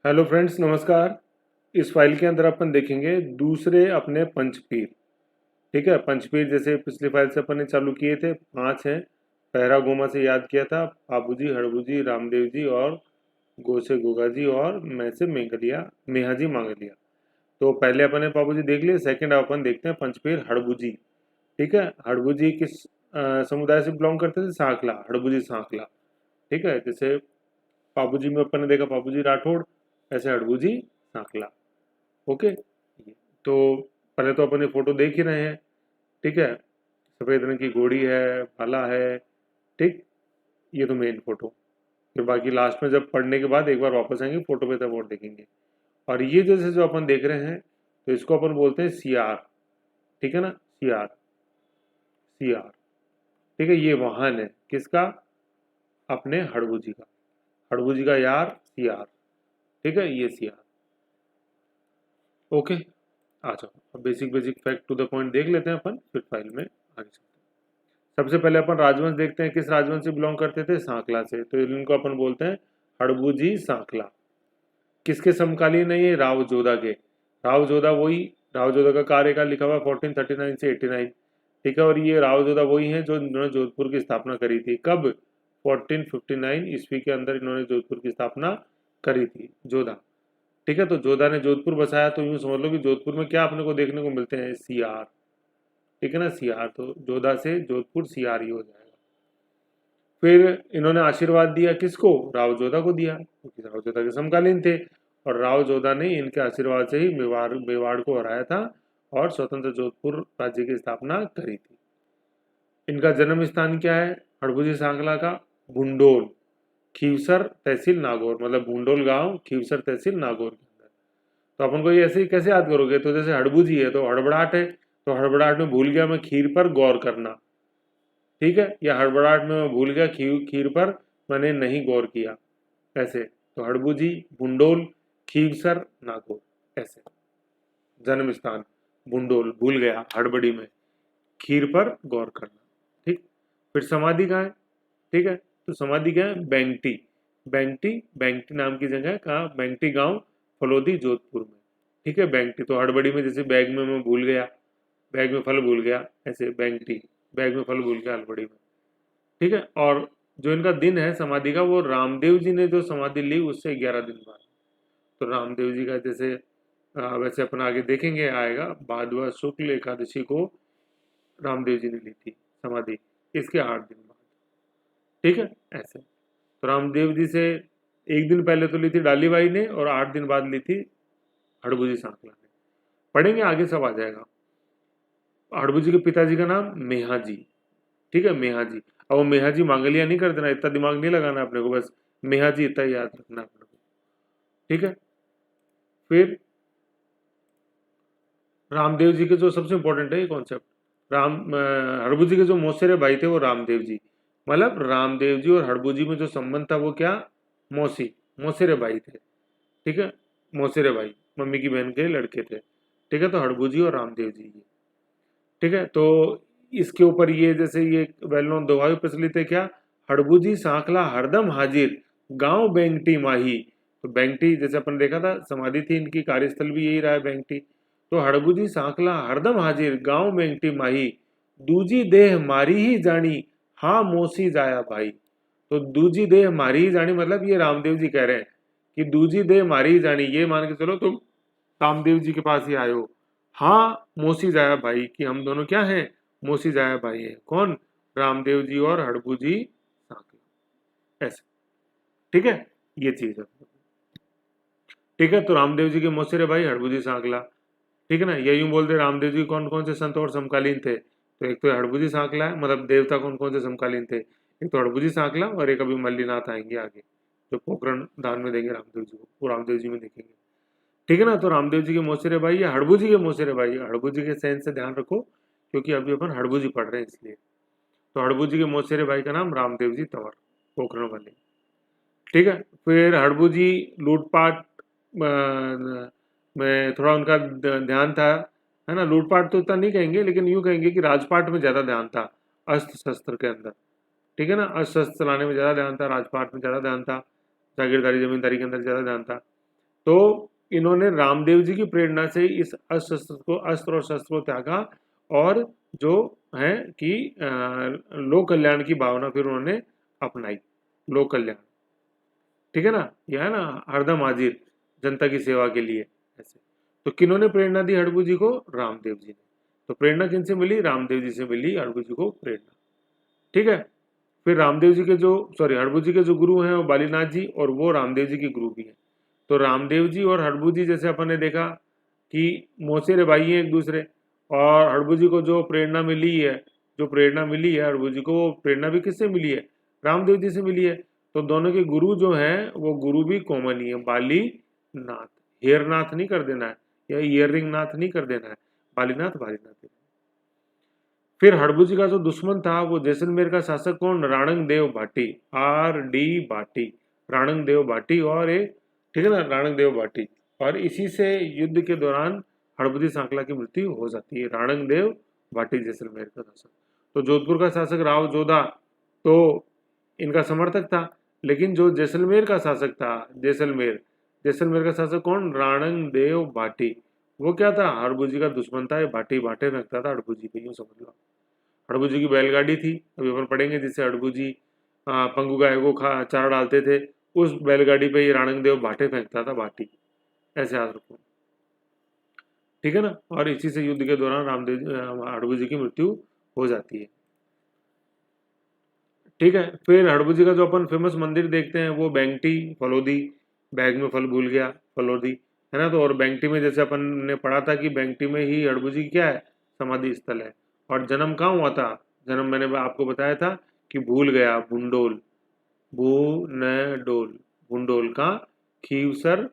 Hello friends, नमस्कार। इस file के अंदर अपन देखेंगे दूसरे अपने पंचपीर। ठीक है, पंचपीर जैसे पिछली फाइल से अपन ने चालू किए थे, 5 हैं। पहरा गोमा से याद किया था, बाबू जी, हड़बू जी, रामदेव जी और गो से गोगा जी और मैं से मेंगलिया मेहा जी मांगलिया। तो पहले अपन ने बाबू जी देख लिए, सेकंड अपन देखते हैं पंचपीर हड़बू जी। ठीक है, हड़बू जी किस समुदाय से बिलोंग करते थे? सांकला, हड़बू जी सांकला। ठीक है, जैसे बाबू जी में अपन ने देखा बाबू जी राठौड़, ऐसे हड़बू जी सांकला। ओके, तो पहले तो अपन ये फोटो देख ही रहे हैं। ठीक है, सफेद रंग की घोड़ी है, भाला है। ठीक, ये तो मेन फोटो। फिर बाकी लास्ट में जब पढ़ने के बाद एक बार वापस आएंगे फोटो पे, तब और देखेंगे। और ये जैसे जो अपन देख रहे हैं, तो इसको अपन बोलते हैं सियार। ठीक है ना, सियार, सियार। ठीक है, ये वाहन है किसका? अपने हड़बू जी का। हड़बू जी का यार सियार। ठीक है, ये सियार। ओके, आ जाओ अब basic basic fact to the point देख लेते हैं अपन, फिर फाइल में आगे चलते हैं। सबसे पहले अपन राजवंश देखते हैं, किस राजवंश से बिलोंग करते थे? सांकला से। तो इनको अपन बोलते हैं हड़बू जी सांकला। किसके समकालीन है ये? राव जोधा के। राव जोधा वही, राव जोधा का कार्यकाल लिखा हुआ 1439 से 89। ठीक है, और ये राव जोधा वही है जो इन्होंने जोधपुर की स्थापना करी थी। कब? 1459 ईस्वी के अंदर इन्होंने जोधपुर की स्थापना करी थी, जोधा। ठीक है, तो जोधा ने जोधपुर बसाया, तो यूं समझ लो कि जोधपुर में क्या अपने को देखने को मिलते हैं? सियार। ठीक है ना, सियार। तो जोधा से जोधपुर सियार ही हो जाएगा। फिर इन्होंने आशीर्वाद दिया किसको? राव जोधा को दिया, क्योंकि राव जोधा के समकालीन थे। और राव जोधा ने इनके आशीर्वाद से ही मेवाड़ मेवाड़ को हराया था और स्वतंत्र जोधपुर राज्य की स्थापना करी थी। इनका जन्म स्थान क्या है हड़बू सांकला का? भुंडोल, खीवसर तहसील नागौर, मतलब भुंडोल गांव, खीवसर तहसील नागौर के अंदर। तो अपन को ये ऐसे ही कैसे याद करोगे? तो जैसे हड़बू जी है तो हड़बड़ाहट है, तो हड़बड़ाहट में भूल गया मैं खीर पर गौर करना। ठीक है, या हड़बड़ाहट में मैं भूल गया खीर पर मैंने नहीं गौर किया, ऐसे। तो हड़बू जी, भुंडोल, खीवसर, नागौर, ऐसे। जन्म स्थान भुंडोल, भूल गया हड़बड़ी में, खीर पर गौर करना। ठीक, फिर समाधि कहाँ है? ठीक है, तो समाधि क्या है? बैंगटी। बैंगटी, बैंगटी नाम की जगह है, कहाँ? बैंगटी गांव, फलोदी, जोधपुर में। ठीक है, बैंगटी। तो हड़बड़ी में जैसे बैग में मैं भूल गया, बैग में फल भूल गया, ऐसे बैंगटी, बैग में फल भूल गया हड़बड़ी में। ठीक है, और जो इनका दिन है समाधि का, वो रामदेव जी ने जो समाधि ली उससे 11 दिन बाद। तो रामदेव जी का जैसे वैसे अपन आगे देखेंगे, आएगा भादवा शुक्ल एकादशी को रामदेव जी ने ली थी समाधि, इसके 8 दिन बाद। ठीक है, ऐसे। तो रामदेव जी से एक दिन पहले तो ली थी डाली बाई ने, और 8 दिन बाद ली थी हड़बू जी सांकला ने। पढ़ेंगे आगे, सब आ जाएगा। हड़बू जी के पिताजी का नाम मेहा जी। ठीक है, मेहा जी। अब वो मेहा जी मांगलिया नहीं कर देना, इतना दिमाग नहीं लगाना अपने को, बस मेहा जी इतना याद रखना अपने को। ठीक है, फिर रामदेव जी के जो सबसे इंपॉर्टेंट है ये कॉन्सेप्ट, हड़बू जी के जो मौसेरे भाई थे वो रामदेव जी। मतलब रामदेव जी और हड़बू जी में जो संबंध था वो क्या? मौसी, मौसेरे भाई थे। ठीक है, मौसेरे भाई, मम्मी की बहन के लड़के थे। ठीक है, तो हड़बू जी और रामदेव जी ये। ठीक है, तो इसके ऊपर ये जैसे ये वेल नोन दोहा भी प्रचलित है, क्या? हड़बू जी सांकला हरदम हाजिर, गांव बेंगटी माही। तो बेंगटी जैसे अपन देखा था समाधि थी इनकी, कार्यस्थल भी यही रहा है बेंगटी। तो हड़बू जी सांकला हरदम हाजिर, गांव बेंगटी माही, दूजी देह मारी ही जानी, हाँ मोसी जाया भाई। तो दूजी देह मारी ही जानी मतलब ये रामदेव जी कह रहे हैं कि दूजी देह मारी ही जानी, ये मान के चलो तुम रामदेव जी के पास ही आए हो। हाँ मोसी जाया भाई, कि हम दोनों क्या हैं? मोसी जाया भाई हैं। कौन? रामदेव जी और हड़बू जी सांकला, ऐसे। ठीक है, ये चीज है। ठीक है, तो रामदेव जी के मौसेरे भाई हड़बू जी सांकला। ठीक है ना, ये यूं बोलते रामदेव जी कौन कौन से संत और समकालीन थे? तो एक तो हड़बू जी सांकला है, मतलब देवता कौन कौन से समकालीन थे? एक तो हड़बू जी सांकला, और एक अभी मल्लीनाथ आएंगे आगे, जो पोखरण दान में देंगे रामदेव जी को, वो रामदेव जी में देखेंगे। ठीक है ना, तो रामदेव जी के मौसेरे भाई या हड़बू जी के मौसेरे भाई, हड़बू जी के सेंस से ध्यान रखो, क्योंकि अभी अपन हड़बू जी पढ़ रहे हैं इसलिए। तो हड़बू जी के मौसेरे भाई का नाम रामदेव जी तंवर, पोखरण वाले। ठीक है, फिर हड़बू जी लूटपाट में थोड़ा उनका ध्यान था, है ना। लूटपाट तो इतना नहीं कहेंगे, लेकिन यूं कहेंगे कि राजपाट में ज्यादा ध्यान था, अस्त्र शस्त्र के अंदर। ठीक है ना, अस्त्र शस्त्र चलाने में ज्यादा ध्यान था, राजपाट में ज्यादा ध्यान था, जागीरदारी जमींदारी के अंदर ज्यादा ध्यान था। तो इन्होंने रामदेव जी की प्रेरणा से इस अस्त्र और शस्त्र को त्यागा और जो है कि लोक कल्याण की भावना फिर उन्होंने अपनाई, लोक कल्याण, ठीक है ना, यह है ना, हरदम हाजिर जनता की सेवा के लिए ऐसे। तो किन्होंने प्रेरणा दी हड़बू जी को? रामदेव जी ने। तो प्रेरणा किनसे मिली? रामदेव जी से मिली हड़बू जी को प्रेरणा, ठीक है। फिर रामदेव जी के जो हड़बू जी के जो गुरु हैं वो बालीनाथ जी, और वो रामदेव जी के गुरु भी हैं। तो रामदेव जी और हड़बू जी जैसे अपन ने देखा कि मौसेरे भाई हैं एक दूसरे, और हड़बू जी को जो प्रेरणा मिली है, हड़बू जी को, वो प्रेरणा भी किससे मिली है? रामदेव जी से मिली है। तो दोनों के गुरु जो हैं वो गुरु भी कॉमन ही है, बालीनाथ। हेयरनाथ नहीं कर देना है, या ईयरिंग नाथ नहीं कर देना है, बालीनाथ बालीनाथ। फिर हड़बू जी का जो दुश्मन था वो जैसलमेर का शासक कौन? राणंग देव भाटी, R.D. भाटी, राणंग देव भाटी, और एक, ठीक है ना, राणंग देव भाटी। और इसी से युद्ध के दौरान हड़बू सांकला की मृत्यु हो जाती है, राणंग देव भाटी जैसलमेर का शासक। तो जोधपुर का शासक राव जोधा तो इनका समर्थक था, लेकिन जो जैसलमेर का शासक था, जैसलमेर का शासक कौन? राणंग देव भाटी, वो क्या था? हड़बू जी का दुश्मन था। ये भाटी भाटे फेंकता था हड़बू जी पे, यूं समझ लो। हड़बू जी की बैलगाड़ी थी, अभी अपन पढ़ेंगे, जिससे हड़बू जी पंगु गाय को चारा डालते थे, उस बैलगाड़ी पे ये राणंग देव भाटे फेंकता था, भाटी, ऐसे याद रखो, ठीक है ना। और इसी से युद्ध के दौरान हड़बू जी की मृत्यु हो जाती है, ठीक है। फिर हड़बू जी का जो अपन फेमस मंदिर देखते हैं वो बेंगटी फलोदी, बैग में फल भूल गया फलोदी, है ना। तो और बेंगटी में जैसे अपन ने पढ़ा था कि बेंगटी में ही हड़बू जी की क्या है? समाधि स्थल है। और जन्म कहाँ हुआ था? जन्म मैंने आपको बताया था कि भूल गया, भुंडोल, भूनडोल, भुंडोल का खीवसर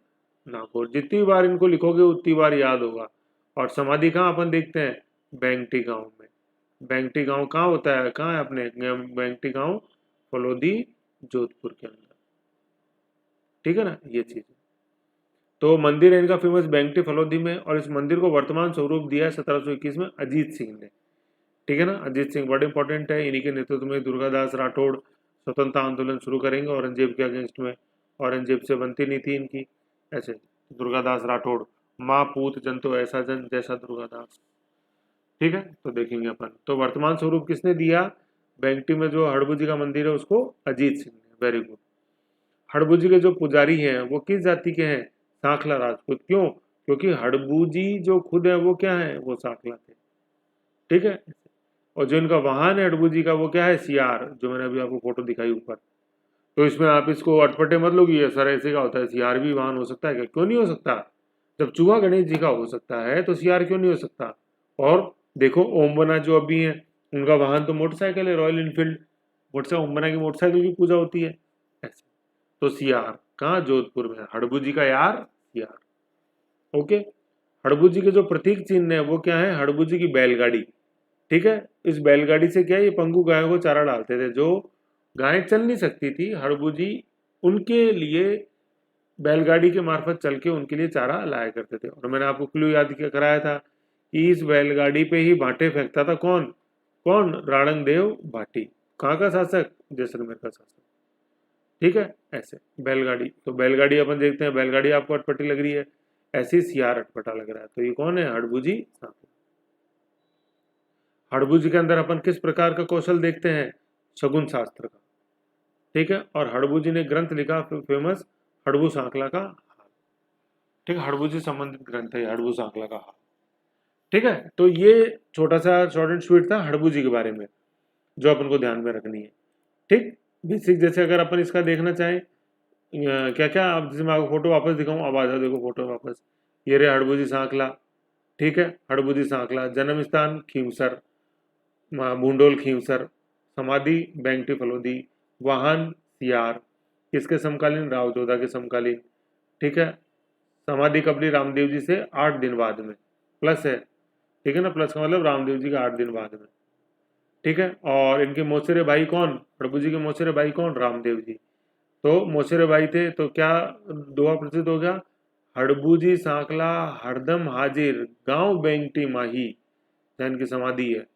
नागौर। जितनी बार इनको लिखोगे उतनी बार याद होगा। और समाधि कहाँ अपन देखते हैं? बेंगटी गांव में। बेंगटी गांव कहाँ होता है? कहाँ है अपने? बेंगटी गांव फलोदी, जोधपुर के अंदर, ठीक है ना, ये चीज। तो मंदिर है इनका फेमस बेंगटी फलोदी में, और इस मंदिर को वर्तमान स्वरूप दिया है 1721 में अजीत सिंह ने, ठीक है ना। अजीत सिंह बड़े इंपॉर्टेंट है, इन्हीं के नेतृत्व में दुर्गादास राठौड़ स्वतंत्रता आंदोलन शुरू करेंगे औरंगजेब के अगेंस्ट में। औरंगजेब से बनती नहीं थी इनकी, ऐसे दुर्गादास राठौड़, माँ पूत जन तो ऐसा जन जैसा दुर्गादास, ठीक है। तो देखेंगे अपन, तो वर्तमान स्वरूप किसने दिया? बेंगटी में जो हड़बू जी का मंदिर है उसको अजीत सिंह ने, वेरी गुड। हड़बू जी के जो पुजारी हैं वो किस जाति के हैं? सांखला राजपूत। क्यों? क्योंकि हड़बू जी जो खुद है वो क्या है? वो सांखला थे, ठीक है। और जो इनका वाहन है हड़बू जी का वो क्या है? सियार, जो मैंने अभी आपको फोटो दिखाई ऊपर। तो इसमें आप इसको अटपटे मत लोगी, सर ऐसे का होता है, सियार भी वाहन हो सकता है क्या? क्यों नहीं हो सकता? जब चूहा गणेश जी का हो सकता है तो सियार क्यों नहीं हो सकता? और देखो ओमबना जो अभी है उनका वाहन तो मोटरसाइकिल है, रॉयल इनफील्ड मोटरसाइकिल, ओमबना की मोटरसाइकिल की पूजा होती है ऐसे। तो सियार कहाँ? जोधपुर में। हड़बू जी का यार सियार, ओके। हड़बू जी के जो प्रतीक चिन्ह है वो क्या है? हड़बू जी की बैलगाड़ी, ठीक है। इस बैलगाड़ी से क्या है? ये पंगु गायों को चारा डालते थे, जो गायें चल नहीं सकती थी, हड़बू जी उनके लिए बैलगाड़ी के मार्फत चल के उनके लिए चारा लाया करते थे। और मैंने आपको क्लू याद कराया था कि इस बैलगाड़ी पे ही भाटे फेंकता था कौन? कौन? राणंग देव भाटी। कहाँ का शासक? जैसलमेर का शासक, ठीक है। ऐसे बैलगाड़ी, तो बैलगाड़ी अपन देखते हैं, बैलगाड़ी आपको अटपटी लग रही है, ऐसी सियार अटपटा लग रहा है, तो ये कौन है? हड़बू जी सांकला। हड़बू जी के अंदर अपन किस प्रकार का कौशल देखते हैं? शगुन शास्त्र का, ठीक है। और हड़बू जी ने ग्रंथ लिखा फेमस हड़बू सांकला का हाल, ठीक है। हड़बू जी संबंधित ग्रंथ है हड़बू सांकला का हाल, ठीक है। तो ये छोटा सा शॉर्ट एंड स्वीट था हड़बू जी के बारे में, जो अपन को ध्यान में रखनी है, ठीक। बेसिक जैसे अगर अपन इसका देखना चाहें क्या क्या, अब जैसे मैं आपको फोटो वापस दिखाऊं, अब आ जाओ देखो फोटो वापस। ये रहे हड़बू जी सांकला, ठीक है। हड़बू जी सांकला, जन्म स्थान खींवसर, भूंडोल खींवसर, समाधि बेंगटी फलोदी, वाहन सियार, किसके समकालीन? राव जोधा के समकालीन, ठीक है। समाधि कब ली? रामदेव जी से 8 दिन बाद में, प्लस है, ठीक है ना, प्लस का मतलब रामदेव जी के 8 दिन बाद में, ठीक है। और इनके मौसेरे भाई कौन? प्रभु जी के मौसेरे भाई कौन? रामदेव जी। तो मौसेरे भाई थे, तो क्या दोहा प्रसिद्ध हो गया? हड़बू जी सांकला हरदम हाजिर, गांव बेंगटी माही, जहाँ इनकी समाधि है,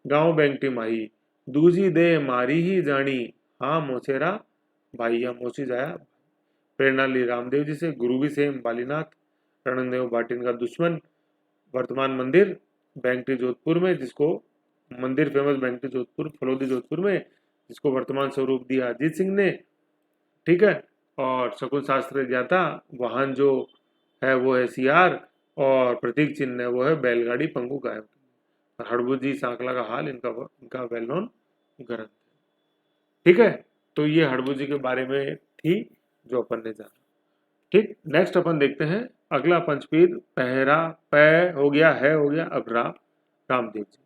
गांव बेंगटी माही, दूजी दे मारी ही जानी, हाँ मोसेरा भाई, या मोसी जाया, प्रेरणा ली रामदेव जी से, गुरु भी सेम बालीनाथ, रणदेव भाटिन का दुश्मन, वर्तमान मंदिर बैंकटी जोधपुर में, जिसको मंदिर फेमस बैंकटी जोधपुर फलोदी जोधपुर में, जिसको वर्तमान स्वरूप दिया अजीत सिंह ने, ठीक है। और शकुन शास्त्र ज्ञाता, वाहन जो है वो है सियार, और प्रतीक चिन्ह है वो है बैलगाड़ी पंगु गायब। हड़बुजी सांकला का हाल इनका वेल नोन ग्रंथ, ठीक है। तो ये हड़बुजी के बारे में थी जो अपन ने जाना, ठीक। नेक्स्ट अपन देखते हैं अगला पंचपीर, पहरा, पै हो गया, है हो गया, अब रामदेव जी।